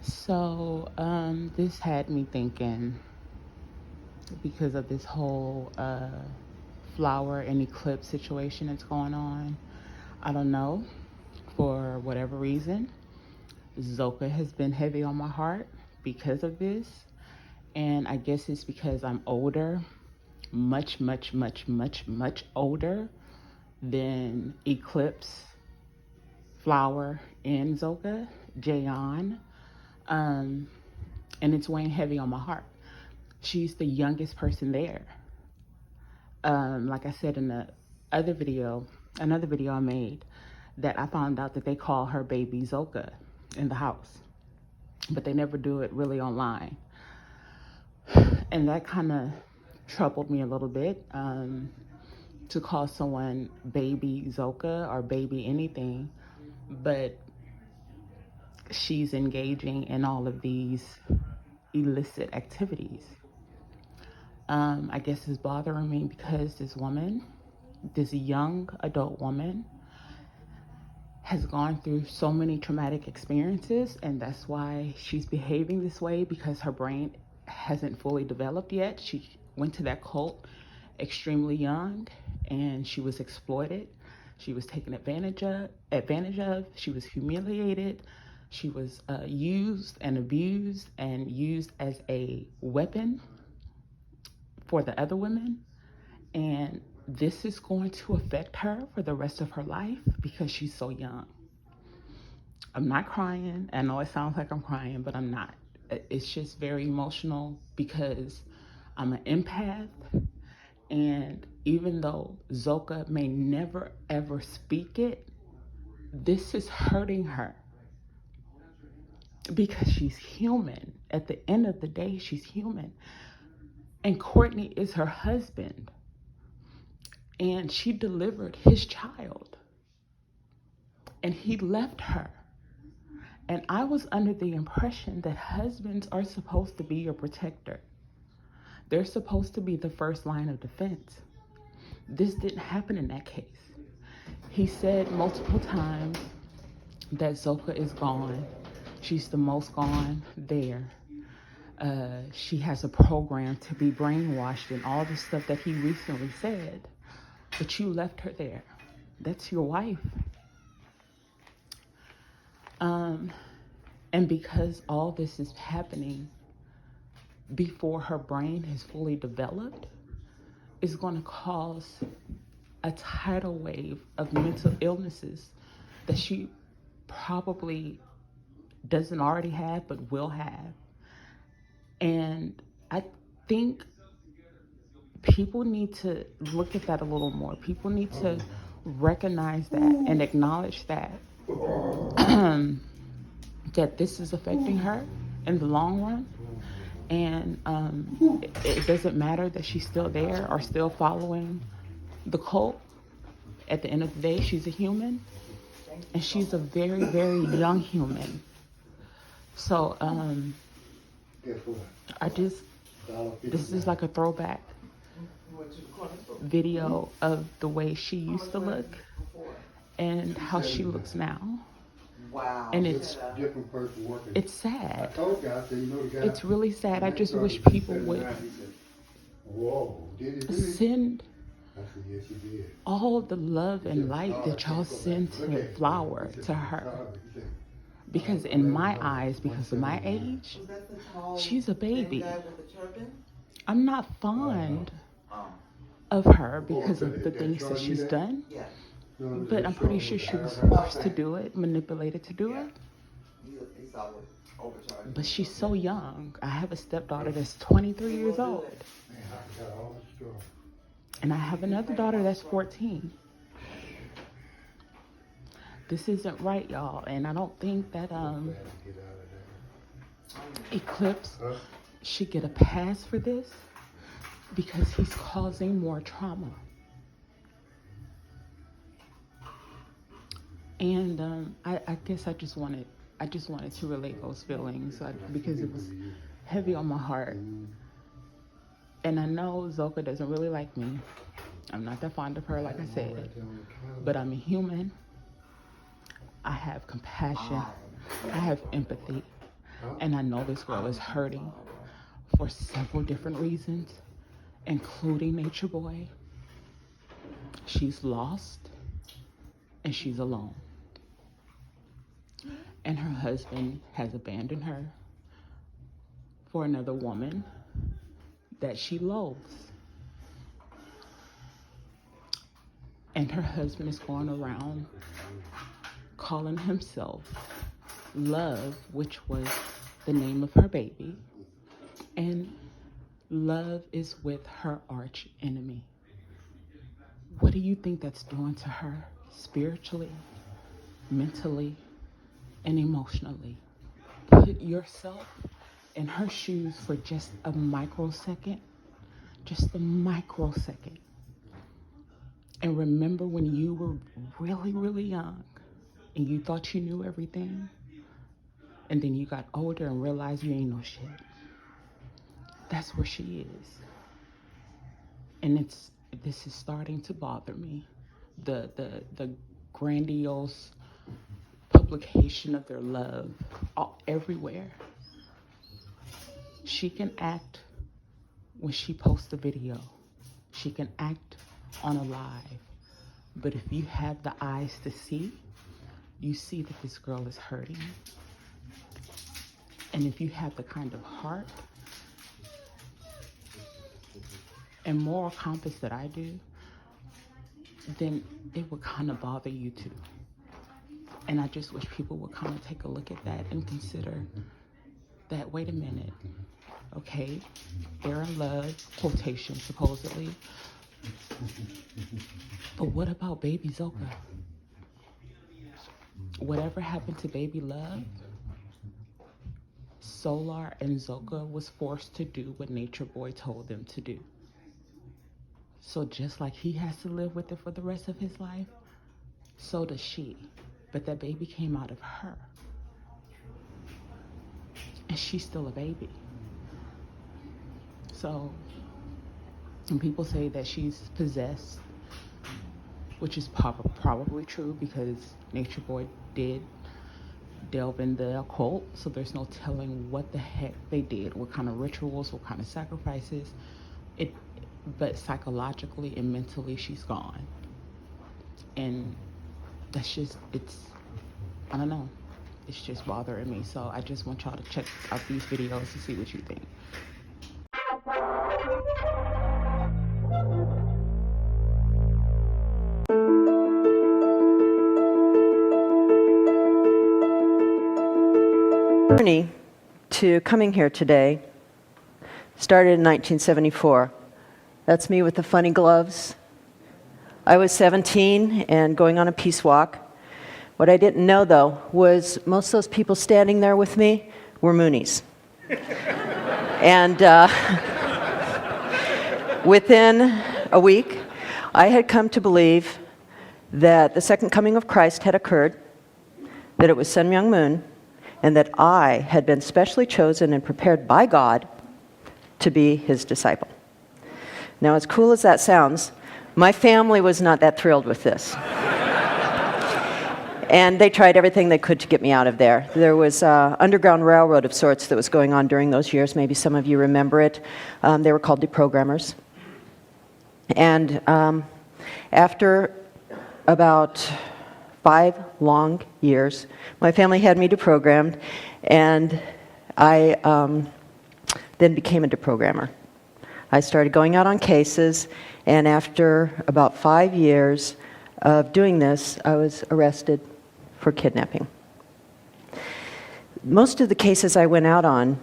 So, this had me thinking because of this whole flower and eclipse situation that's going on. I don't know, for whatever reason, Zoka has been heavy on my heart because of this. And I guess it's because I'm older, much, much, much, much, much older than Eclipse, Flower, and Zoka, Jayon. And it's weighing heavy on my heart. She's the youngest person there. Like I said in the other video, another video I made, that I found out that they call her baby Zoka in the house, but they never do it really online. And that kind of troubled me a little bit, to call someone baby Zoka or baby anything, but she's engaging in all of these illicit activities. I guess it's bothering me because this woman, this young adult woman, has gone through so many traumatic experiences, and that's why she's behaving this way, because her brain hasn't fully developed yet. She went to that cult extremely young, and she was exploited. She was taken advantage of. She was humiliated. She was used and abused and used as a weapon for the other women. And this is going to affect her for the rest of her life because she's so young. I'm not crying. I know it sounds like I'm crying, but I'm not. It's just very emotional because I'm an empath. And even though Zoka may never ever speak it, this is hurting her because she's human. At the end of the day, she's human. And Courtney is her husband. And she delivered his child. And he left her. And I was under the impression that husbands are supposed to be your protector. They're supposed to be the first line of defense. This didn't happen in that case. He said multiple times that Zoka is gone. She's the most gone there. She has a program to be brainwashed and all the stuff that he recently said. But you left her there. That's your wife. And because all this is happening before her brain has fully developed, it's going to cause a tidal wave of mental illnesses that she probably doesn't already have, but will have. And I think people need to look at that a little more. People need to recognize that and acknowledge that, that this is affecting her in the long run. And it doesn't matter that she's still there or still following the cult. At the end of the day, she's a human, and she's a very, very young human. So this is like a throwback video of the way she used to look and how she looks now. Wow. And it's sad. It's really sad. I just wish people would send all the love and light that y'all send to Flower to her. Because in my eyes, because of my age, she's a baby. I'm not fond of her because of the things that she's done. But I'm pretty sure she was forced to do it, manipulated to do it. But she's so young. I have a stepdaughter that's 23 years old. And I have another daughter that's 14. This isn't right, y'all. And I don't think that Eclipse should get a pass for this because he's causing more trauma. And I guess I just wanted to relate those feelings because it was heavy on my heart. And I know Zoka doesn't really like me. I'm not that fond of her, like I said. But I'm a human. I have compassion. I have empathy. And I know this girl is hurting for several different reasons, including Nature Boy. She's lost and she's alone. And her husband has abandoned her for another woman that she loathes. And her husband is going around calling himself Love, which was the name of her baby. And Love is with her arch enemy. What do you think that's doing to her spiritually, mentally, and emotionally? Put yourself in her shoes for just a microsecond, just a microsecond. And remember when you were really, really young and you thought you knew everything, and then you got older and realized you ain't no shit. That's where she is. And this is starting to bother me. The grandiose publication of their love everywhere. She can act when she posts a video. She can act on a live. But if you have the eyes to see, you see that this girl is hurting. And if you have the kind of heart and moral compass that I do, then it would kind of bother you too. And I just wish people would kind of take a look at that and consider that, wait a minute, okay, they're in love, quotation supposedly, but what about baby Zoka? Whatever happened to baby Love, Solar and Zoka was forced to do what Nature Boy told them to do. So just like he has to live with it for the rest of his life, so does she. But that baby came out of her. And she's still a baby. So when people say that she's possessed, which is probably true because Nature Boy did delve in the occult, so there's no telling what the heck they did, what kind of rituals, what kind of sacrifices. But psychologically and mentally, she's gone. And that's just, I don't know, it's just bothering me. So I just want y'all to check out these videos to see what you think. Journey to coming here today started in 1974. That's me with the funny gloves. I was 17 and going on a peace walk. What I didn't know, though, was most of those people standing there with me were Moonies. And within a week, I had come to believe that the second coming of Christ had occurred, that it was Sun Myung Moon, and that I had been specially chosen and prepared by God to be his disciple. Now, as cool as that sounds, my family was not that thrilled with this. And they tried everything they could to get me out of there. There was an underground railroad of sorts that was going on during those years. Maybe some of you remember it. They were called deprogrammers. And after about 5 long years, my family had me deprogrammed, and I then became a deprogrammer. I started going out on cases, and after about 5 years of doing this, I was arrested for kidnapping. Most of the cases I went out on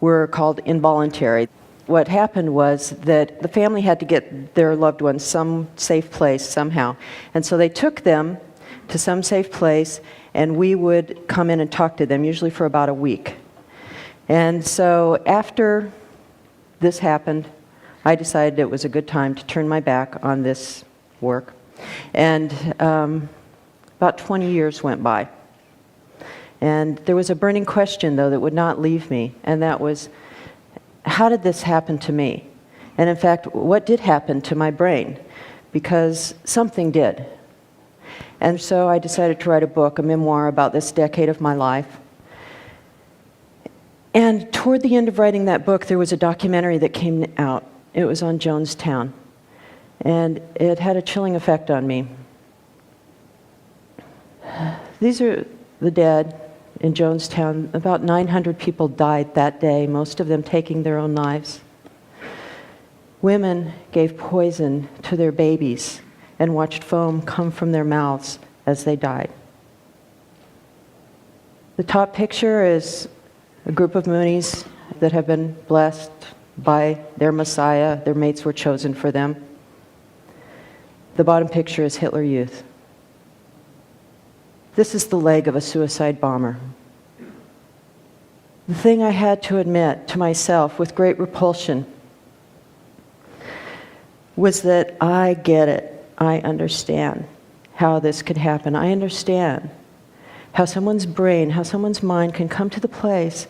were called involuntary. What happened was that the family had to get their loved ones some safe place somehow, and so they took them to some safe place, and we would come in and talk to them, usually for about a week. And so after this happened, I decided it was a good time to turn my back on this work. And about 20 years went by. And there was a burning question, though, that would not leave me, and that was, how did this happen to me? And in fact, what did happen to my brain? Because something did. And so I decided to write a book, a memoir about this decade of my life. And toward the end of writing that book, there was a documentary that came out. It was on Jonestown. And it had a chilling effect on me. These are the dead in Jonestown. About 900 people died that day, most of them taking their own lives. Women gave poison to their babies and watched foam come from their mouths as they died. The top picture is a group of Moonies that have been blessed by their Messiah. Their mates were chosen for them. The bottom picture is Hitler Youth. This is the leg of a suicide bomber. The thing I had to admit to myself with great repulsion was that I get it. I understand how this could happen. I understand how someone's brain, how someone's mind can come to the place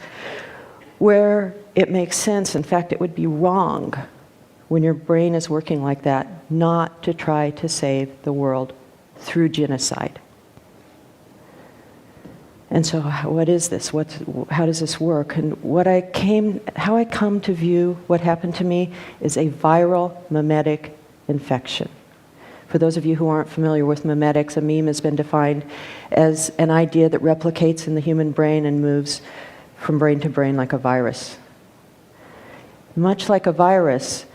where it makes sense. In fact, it would be wrong when your brain is working like that, not to try to save the world through genocide. And so what is this? How does this work? And how I come to view what happened to me is a viral mimetic infection. For those of you who aren't familiar with mimetics, a meme has been defined as an idea that replicates in the human brain and moves from brain to brain like a virus. Much like a virus,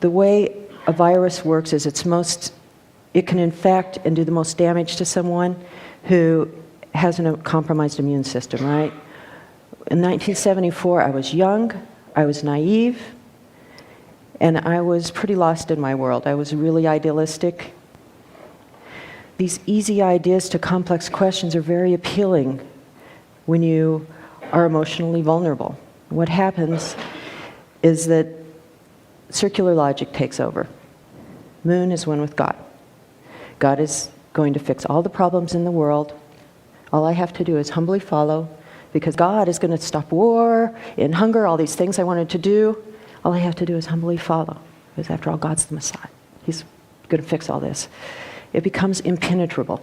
the way a virus works is it can infect and do the most damage to someone who has a compromised immune system, right? In 1974, I was young, I was naive, and I was pretty lost in my world. I was really idealistic. These easy ideas to complex questions are very appealing when you are emotionally vulnerable. What happens is that circular logic takes over. Moon is one with God. God is going to fix all the problems in the world. All I have to do is humbly follow, because God is going to stop war and hunger, all these things I wanted to do. All I have to do is humbly follow, because after all, God's the Messiah. He's going to fix all this. It becomes impenetrable.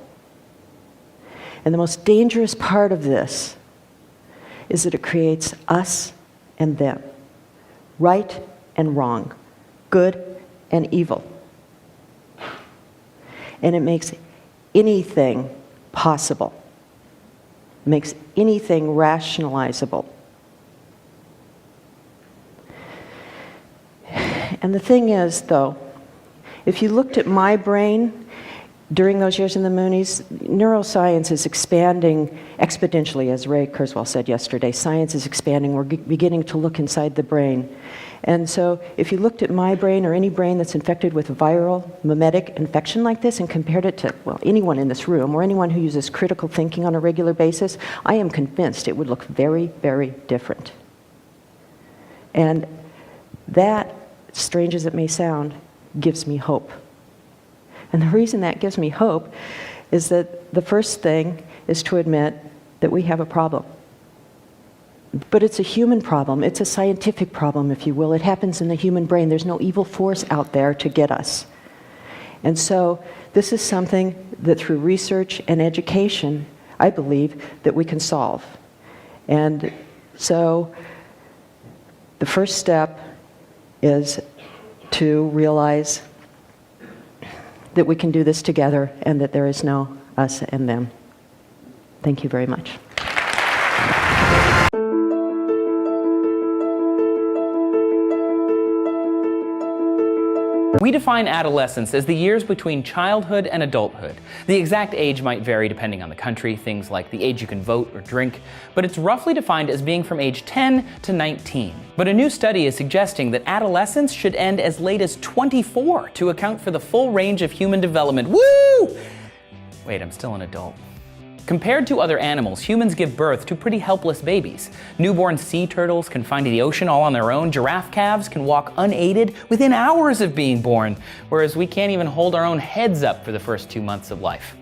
And the most dangerous part of this is that it creates us and them, right and wrong, good and evil. And it makes anything possible. Makes anything rationalizable. And the thing is, though, if you looked at my brain during those years in the Moonies, neuroscience is expanding exponentially, as Ray Kurzweil said yesterday. Science is expanding. We're beginning to look inside the brain. And so if you looked at my brain or any brain that's infected with a viral mimetic infection like this and compared it to, well, anyone in this room or anyone who uses critical thinking on a regular basis, I am convinced it would look very, very different. And that, strange as it may sound, gives me hope. And the reason that gives me hope is that the first thing is to admit that we have a problem. But it's a human problem. It's a scientific problem, if you will. It happens in the human brain. There's no evil force out there to get us. And so this is something that through research and education, I believe, that we can solve. And so the first step is to realize that we can do this together and that there is no us and them. Thank you very much. We define adolescence as the years between childhood and adulthood. The exact age might vary depending on the country, things like the age you can vote or drink, but it's roughly defined as being from age 10 to 19. But a new study is suggesting that adolescence should end as late as 24 to account for the full range of human development. Woo! Wait, I'm still an adult. Compared to other animals, humans give birth to pretty helpless babies. Newborn sea turtles can find the ocean all on their own. Giraffe calves can walk unaided within hours of being born, whereas we can't even hold our own heads up for the first 2 months of life.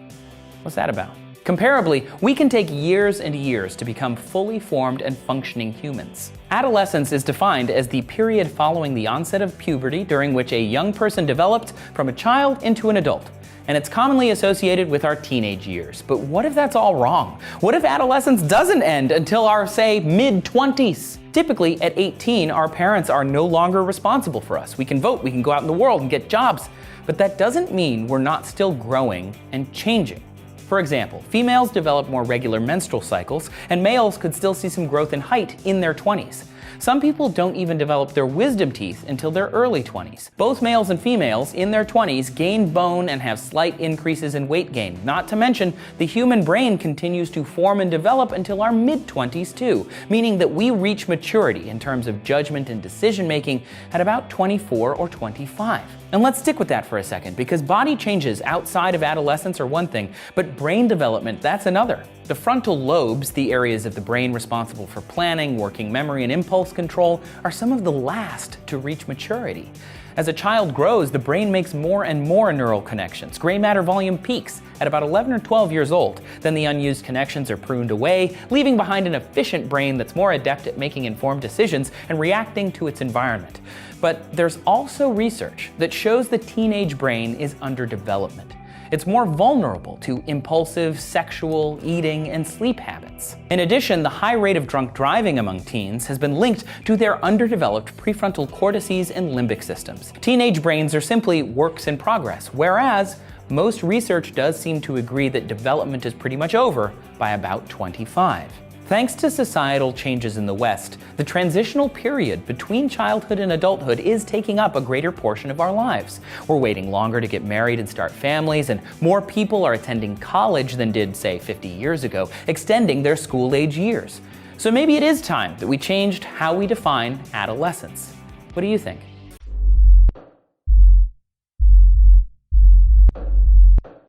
What's that about? Comparably, we can take years and years to become fully formed and functioning humans. Adolescence is defined as the period following the onset of puberty during which a young person developed from a child into an adult. and it's commonly associated with our teenage years. But what if that's all wrong? What if adolescence doesn't end until our, say, mid-20s? Typically, at 18, our parents are no longer responsible for us. We can vote, we can go out in the world and get jobs. But that doesn't mean we're not still growing and changing. For example, females develop more regular menstrual cycles, and males could still see some growth in height in their 20s. Some people don't even develop their wisdom teeth until their early 20s. Both males and females in their 20s gain bone and have slight increases in weight gain. Not to mention, the human brain continues to form and develop until our mid-20s too, meaning that we reach maturity in terms of judgment and decision making at about 24 or 25. And let's stick with that for a second, because body changes outside of adolescence are one thing, but brain development, that's another. The frontal lobes, the areas of the brain responsible for planning, working memory, and impulse control, are some of the last to reach maturity. As a child grows, the brain makes more and more neural connections. Gray matter volume peaks at about 11 or 12 years old. Then the unused connections are pruned away, leaving behind an efficient brain that's more adept at making informed decisions and reacting to its environment. But there's also research that shows the teenage brain is under development. It's more vulnerable to impulsive, sexual, eating, and sleep habits. In addition, the high rate of drunk driving among teens has been linked to their underdeveloped prefrontal cortices and limbic systems. Teenage brains are simply works in progress, whereas most research does seem to agree that development is pretty much over by about 25. Thanks to societal changes in the West, the transitional period between childhood and adulthood is taking up a greater portion of our lives. We're waiting longer to get married and start families, and more people are attending college than did, say, 50 years ago, extending their school-age years. So maybe it is time that we changed how we define adolescence. What do you think?